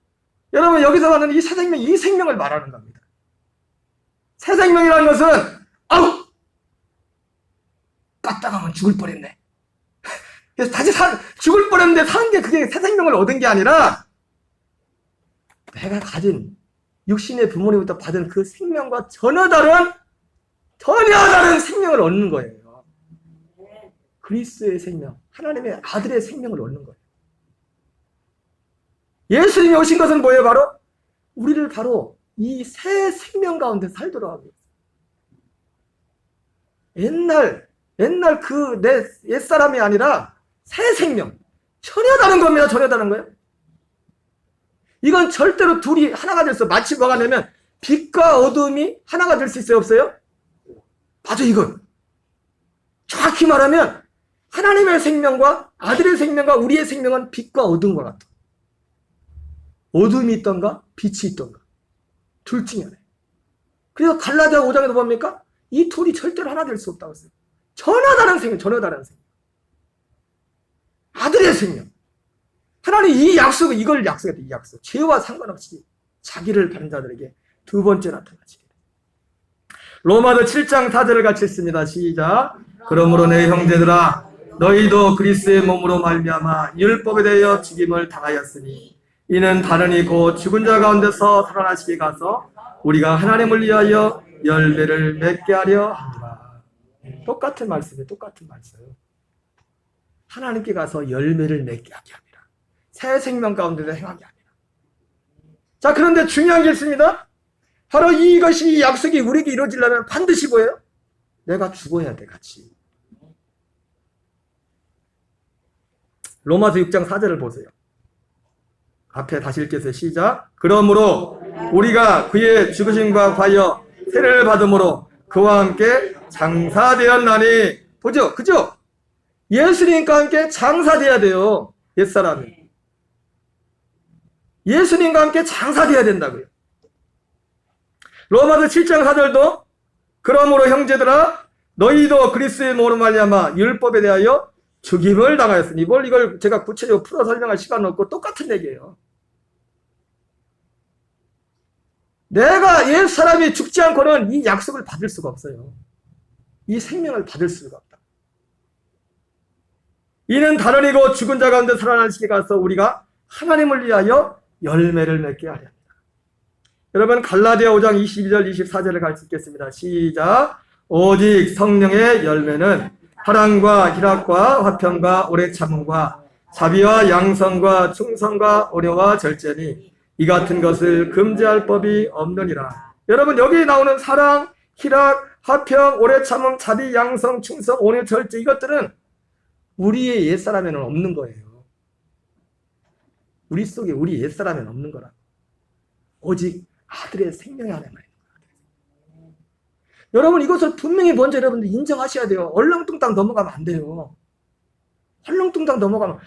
여러분, 여기서 말하는 이 새 생명, 이 생명을 말하는 겁니다. 새 생명이라는 것은 까딱하면 죽을 뻔했네. 그래서 다시 죽을 뻔했는데 사는 게 그게 새 생명을 얻은 게 아니라 내가 가진 육신의 부모님부터 받은 그 생명과 전혀 다른 생명을 얻는 거예요. 그리스도의 생명, 하나님의 아들의 생명을 얻는 거예요. 예수님이 오신 것은 뭐예요? 바로 우리를 바로 이 새 생명 가운데 살도록 하고 있어요. 옛날 그 내 옛사람이 아니라 새 생명. 전혀 다른 겁니다. 전혀 다른 거예요. 이건 절대로 둘이 하나가 될 수 없어요. 마치 뭐가 되면 빛과 어둠이 하나가 될 수 있어요? 없어요? 맞아, 이건. 정확히 말하면 하나님의 생명과 아들의 생명과 우리의 생명은 빛과 어둠과 같아. 어둠이 있던가 빛이 있던가. 둘 중에 하나예요. 그래서 갈라디아 5장에도 뭡니까? 이 둘이 절대로 하나 될 수 없다고 했어요. 전혀 다른 생명, 전혀 다른 생명. 아들의 생명. 하나님 이 약속을, 이걸 약속했다, 이 약속. 죄와 상관없이 자기를 바른 자들에게 두 번째 나타나시게. 로마서 7장 4절을 같이 읽습니다. 시작. 그러므로 내 형제들아, 너희도 그리스도의 몸으로 말미암아 율법에 대하여 죽임을 당하였으니 이는 다른 이고 죽은 자 가운데서 살아나시게 가서 우리가 하나님을 위하여 열매를 맺게 하려 합니다. 똑같은 말씀이에요. 똑같은 말씀. 하나님께 가서 열매를 맺게 하게 합니다. 새 생명 가운데서 행하게 합니다. 자, 그런데 중요한 게 있습니다. 바로 이것이, 이 약속이 우리에게 이루어지려면 반드시 뭐예요? 내가 죽어야 돼, 같이. 로마서 6장 4절을 보세요. 앞에 다시 읽겠어요. 시작. 그러므로 우리가 그의 죽으심과 관하여 세례를 받음으로 그와 함께 장사되었나니. 보죠? 그죠? 예수님과 함께 장사돼야 돼요. 옛사람이. 예수님과 함께 장사돼야 된다고요. 로마서 7장 4절도 그러므로 형제들아 너희도 그리스도의 몸으로 말미암아 율법에 대하여 죽임을 당하였으니. 이걸 제가 구체적으로 풀어 설명할 시간 없고 똑같은 얘기예요. 내가 옛사람이 죽지 않고는 이 약속을 받을 수가 없어요. 이 생명을 받을 수가 없다. 이는 다른 이고 죽은 자 가운데 살아나시게 가서 우리가 하나님을 위하여 열매를 맺게 하려 합니다. 여러분 갈라디아 5장 22절 24절을 같이 읽겠습니다. 시작. 오직 성령의 열매는 사랑과 희락과 화평과 오래 참음과 자비와 양성과 충성과 온유와 절제니 이 같은 것을 금지할 법이 없느니라. 여러분 여기 나오는 사랑, 희락, 화평, 오래 참음, 자비, 양성, 충성, 온유, 절제, 이것들은 우리의 옛사람에는 없는 거예요. 우리 속에 우리 옛사람에는 없는 거라. 오직 아들의 생명이 안에만 있는 거예요. 여러분 이것을 분명히 먼저 여러분들 인정하셔야 돼요. 얼렁뚱땅 넘어가면 안 돼요. 얼렁뚱땅 넘어가면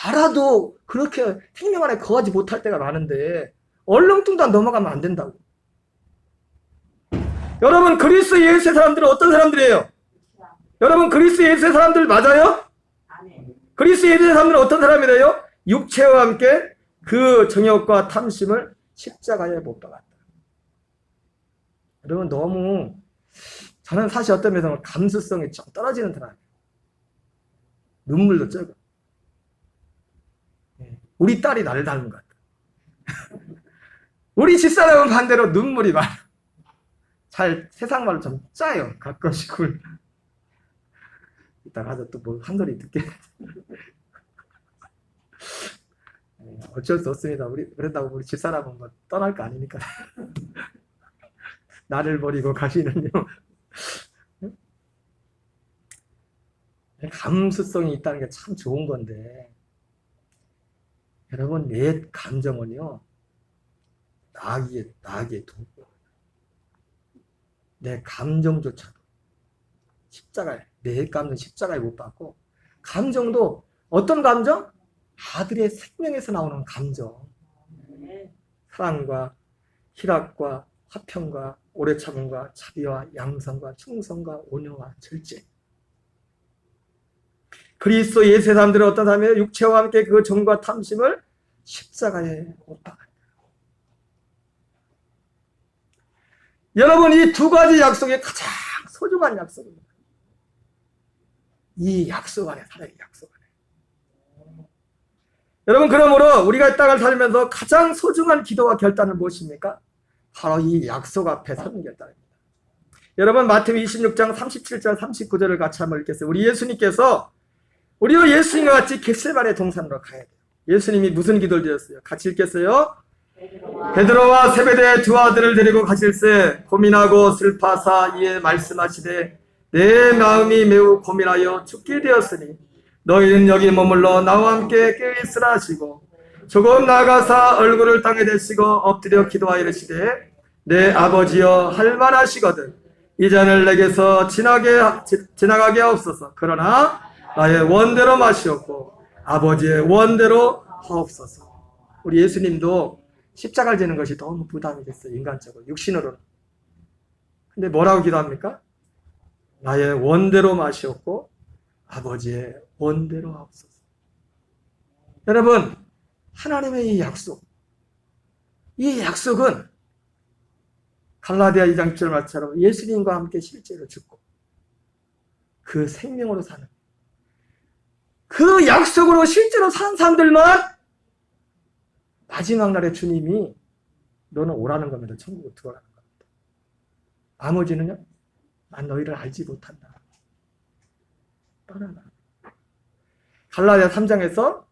알아도 그렇게 생명 안에 거하지 못할 때가 많은데 얼렁뚱땅 넘어가면 안 된다고. 여러분 그리스도 예수의 사람들은 어떤 사람들이에요? 여러분 그리스도 예수의 사람들 맞아요? 그리스도 예수의 사람들은 어떤 사람이래요? 육체와 함께 그 정욕과 탐심을 십자가에 못 박았다. 여러분 너무 저는 사실 어떤 면에서 감수성이 좀 떨어지는 사람이에요. 눈물도 쩌고. 우리 딸이 나를 닮은 것 같아. 우리 집사람은 반대로 눈물이 많아. 세상 말로 좀 짜요. 가끔씩 굴. 이따 가서 또 뭐 한 소리 듣게. 어쩔 수 없습니다. 그런다고 우리 집사람은 뭐 떠날 거 아니니까. 나를 버리고 가시는요. 감수성이 있다는 게 참 좋은 건데, 여러분, 내 감정은요, 나에게 두고, 내 감정조차도 내 감정 십자가에 못 박고, 감정도 어떤 감정? 아들의 생명에서 나오는 감정. 사랑과 희락과 화평과 오래 참음과 자비와 양성과 충성과 온유와 절제. 그리스도 예수의 사람들은 어떤 사람이에요? 육체와 함께 그 정과 탐심을 십자가에 못 박았다. 여러분 이 두 가지 약속이 가장 소중한 약속입니다. 이 약속 안에 살아요. 약속 안에. 여러분, 그러므로 우리가 이 땅을 살면서 가장 소중한 기도와 결단은 무엇입니까? 바로 이 약속 앞에 서는 결단입니다. 여러분, 마태복음 26장 37절 39절을 같이 한번 읽겠어요. 우리 예수님께서 우리도 예수님과 같이 겟세마네 동산으로 가야 돼요. 예수님이 무슨 기도를 드렸어요? 같이 읽겠어요? 베드로와 세베대의 두 아들을 데리고 가실새 고민하고 슬퍼하사 이에 말씀하시되 내 마음이 매우 고민하여 죽게 되었으니 너희는 여기 머물러 나와 함께 깨어 있으라 하시고 조금 나아가사 얼굴을 땅에 대시고 엎드려 기도하여 이르시되 내 아버지여 할만하시거든 이 잔을 내게서 지나가게 하옵소서. 그러나 나의 원대로 마시옵고 아버지의 원대로 하옵소서. 우리 예수님도 십자가를 지는 것이 너무 부담이 됐어요. 인간적으로, 육신으로는. 근데 뭐라고 기도합니까? 나의 원대로 마시옵고 아버지의 원대로 하옵소서. 여러분, 하나님의 이 약속은 갈라디아 2장 7절 말처럼 예수님과 함께 실제로 죽고 그 생명으로 사는 그 약속으로 실제로 사는 사람들만 마지막 날에 주님이 너는 오라는 겁니다. 천국으로 들어가는 겁니다. 나머지는요, 난 너희를 알지 못한다. 떠나라. 갈라디아 3장에서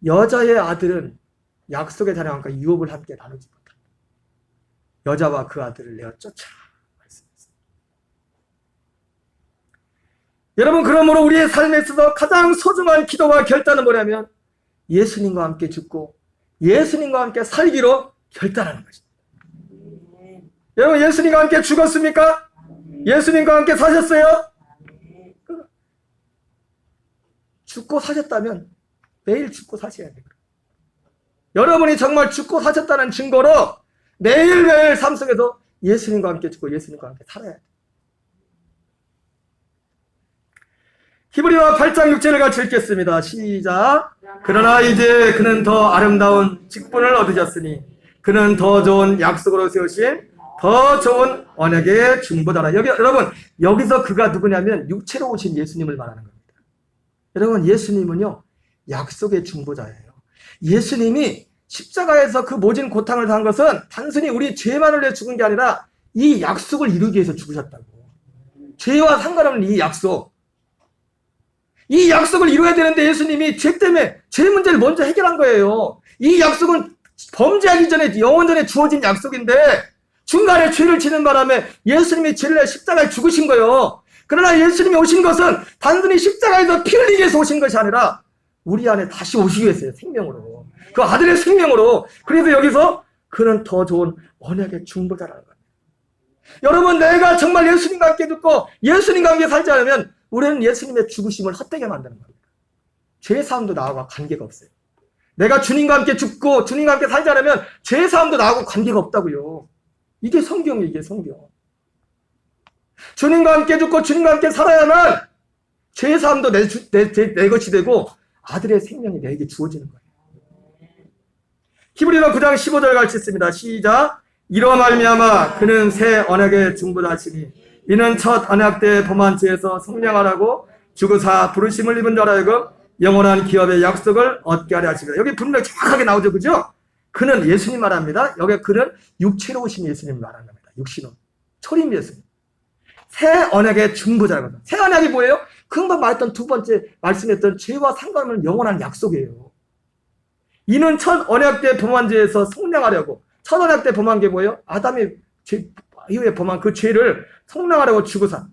여자의 아들은 약속의 자녀와 유업을 함께 나누지 못한다. 여자와 그 아들을 내어 쫓아라 말씀했습니다. 여러분, 그러므로 우리의 삶에 있어서 가장 소중한 기도와 결단은 뭐냐면 예수님과 함께 죽고 예수님과 함께 살기로 결단하는 것입니다. 여러분, 예수님과 함께 죽었습니까? 예수님과 함께 사셨어요? 죽고 사셨다면 매일 죽고 사셔야 돼요. 여러분이 정말 죽고 사셨다는 증거로 매일매일 삶 속에서 예수님과 함께 죽고 예수님과 함께 살아야 돼요. 히브리서 8장 6절을 같이 읽겠습니다. 시작. 그러나 이제 그는 더 아름다운 직분을 얻으셨으니 그는 더 좋은 약속으로 세우신 더 좋은 언약의 중보자라. 여러분, 여기서 그가 누구냐면 육체로 오신 예수님을 말하는 겁니다. 여러분, 예수님은요 약속의 중보자예요. 예수님이 십자가에서 그 모진 고통을 당한 것은 단순히 우리 죄만을 위해 죽은 게 아니라 이 약속을 이루기 위해서 죽으셨다고. 죄와 상관없는 이 약속을 이루어야 되는데 예수님이 죄 때문에 죄 문제를 먼저 해결한 거예요. 이 약속은 범죄하기 전에 영원 전에 주어진 약속인데 중간에 죄를 지는 바람에 예수님이 죄를 위해 십자가에 죽으신 거예요. 그러나 예수님이 오신 것은 단순히 십자가에서 피 흘리기 위해서 오신 것이 아니라 우리 안에 다시 오시기 위해서요. 생명으로. 그 아들의 생명으로. 그래서 여기서 그는 더 좋은 언약의 중보자라는 거예요. 여러분, 내가 정말 예수님과 함께 죽고 예수님과 함께 살지 않으면 우리는 예수님의 죽으심을 헛되게 만드는 겁니다. 죄 사함도 나하고 관계가 없어요. 내가 주님과 함께 죽고 주님과 함께 살지 않으면 죄 사함도 나하고 관계가 없다고요. 이게 성경이에요. 이게 성경. 주님과 함께 죽고 주님과 함께 살아야만 죄 사함도 내 것이 되고 아들의 생명이 내게 주어지는 거예요. 히브리서 9장 15절 같이 읽습니다. 시작. 이로 말미암아 그는 새 언약의 중보자시니 이는 첫 언약 때 범한 죄에서 속량하라고 죽으사 부르심을 입은 자라 하여금 영원한 기업의 약속을 얻게 하려 하십니다. 여기 분명히 정확하게 나오죠. 그죠? 그는 예수님 말합니다. 여기 그는 육체로 오신 예수님 말하는 겁니다. 육신으로. 초림 예수님. 새 언약의 중보자라거든요. 새 언약이 뭐예요? 금방 말했던 두 번째 말씀했던 죄와 상관없는 영원한 약속이에요. 이는 첫 언약 때 범한 죄에서 속량하려고. 첫 언약 때 범한 게 뭐예요? 아담이 죄 이후에 범한 그 죄를 속량하려고 죽으사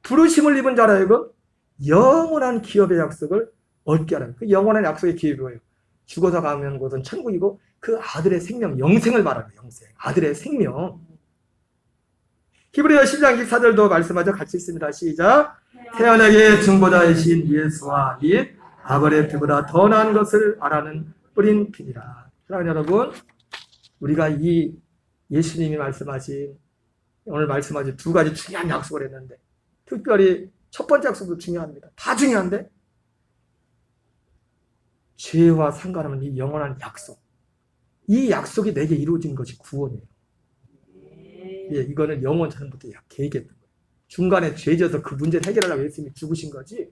부르심을 입은 자라 하여금 영원한 기업의 약속을 얻게 하라는 그 영원한 약속의 기업이 뭐예요? 죽어서 가면 곳은 천국이고 그 아들의 생명, 영생을 말하는 영생, 아들의 생명. 히브리서 10장 24절도 말씀하죠. 같이 읽습니다. 시작. 태연하게 중보자이신 예수와 및 아벨의 피보다 더 나은 것을 알아는 뿌린 피니라. 사랑하는 여러분, 우리가 이 예수님이 오늘 말씀하신 두 가지 중요한 약속을 했는데 특별히 첫 번째 약속도 중요합니다. 다 중요한데 죄와 상관없는 이 영원한 약속, 이 약속이 내게 이루어진 것이 구원이에요. 예, 이거는 영원 전부터 계획했던 거예요. 중간에 죄져서 그 문제를 해결하려고 예수님이 죽으신 거지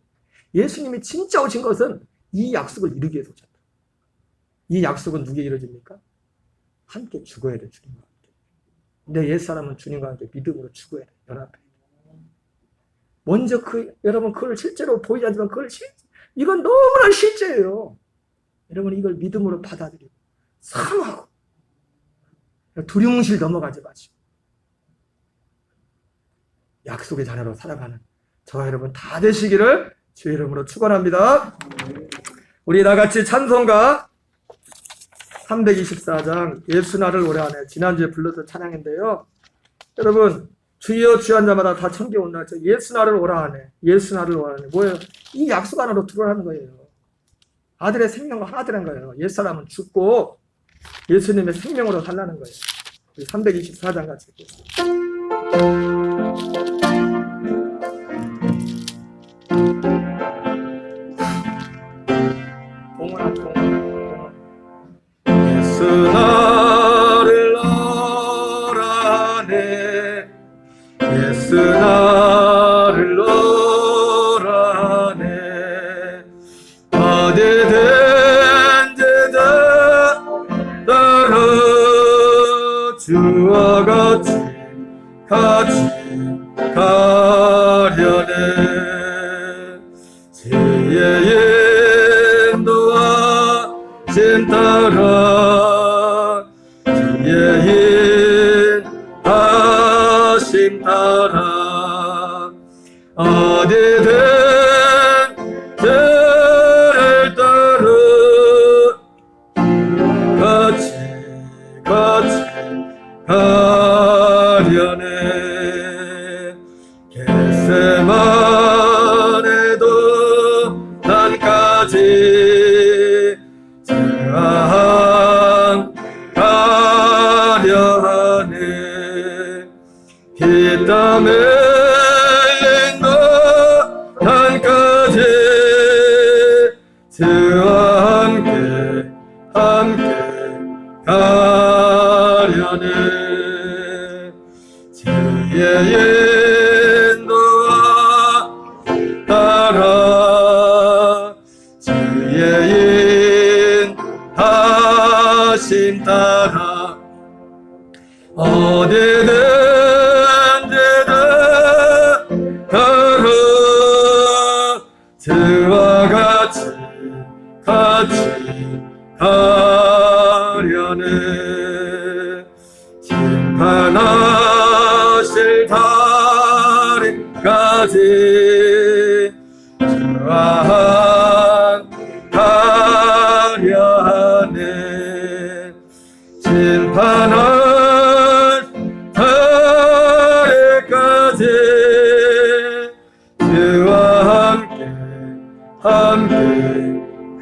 예수님이 진짜 오신 것은 이 약속을 이루기 위해서 오셨다. 이 약속은 누구에게 이루어집니까? 함께 죽어야 돼, 주님과 함께. 근데 옛사람은 주님과 함께 믿음으로 죽어야 돼, 연합해. 먼저 여러분, 그걸 실제로 보이지 않지만, 이건 너무나 실제예요. 여러분, 이걸 믿음으로 받아들이고, 사모하고, 두려움실 넘어가지 마시고, 약속의 자녀로 살아가는 저와 여러분 다 되시기를 주의 이름으로 축원합니다. 우리 다같이 찬송가 324장 예수 나를 오래 하네, 지난주에 불렀던 찬양인데요. 여러분, 주여 주한 자마다 다 천개 온나, 예수 나를 오라 하네, 예수 나를 오라 하네. 뭐예요? 이 약속 안으로 들어가는 거예요. 아들의 생명과 하나 되는 거예요. 옛사람은 죽고 예수님의 생명으로 살라는 거예요. 324장 같이 읽겠습니다. 예수 나를 오라네, 예수 나를 오라네. 어디든지 따라 주와 같이 가려네. 주의 인도하심 따라, 주의 인도하심 따라, 어디든 저를 따라 같이 가려네. 겟세마네도 단까지 제한 가려 하네. 피땀 흘린 것 단까지 주와 함께 가려네. 주의 인도와 따라, 주의 인도하심 따라, 어디든지 따라 주와 같이 가려네. 심판하실 달인까지 주와 가려 하네. 심판할 달에까지 주와 함께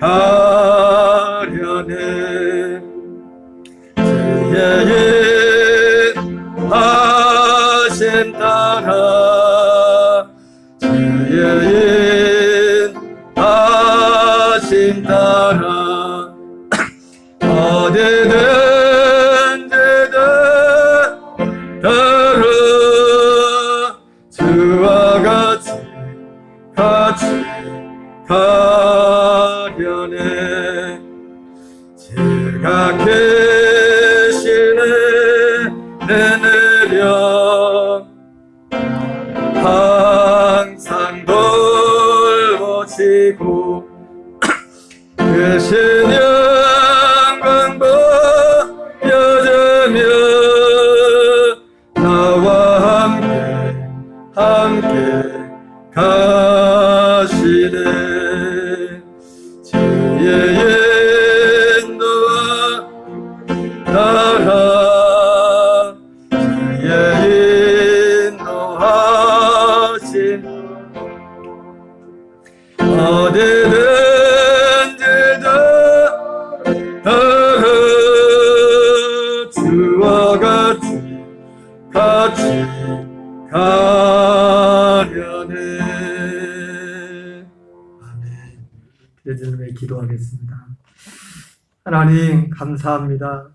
가려네. 주의 인도하심 따라, 주의 인도하심 따라, 어디든지 따라 주와 같이 가려네. 지각하시네 내 내려 항상 돌보시고, 크신 영광 보여주며 나와 함께 가시네. 주의 인도와 따라, 주의 인도하심 어디든지 따라 주와 같이 가려네. 아멘. 예수님의 기도하겠습니다. 하나님 감사합니다.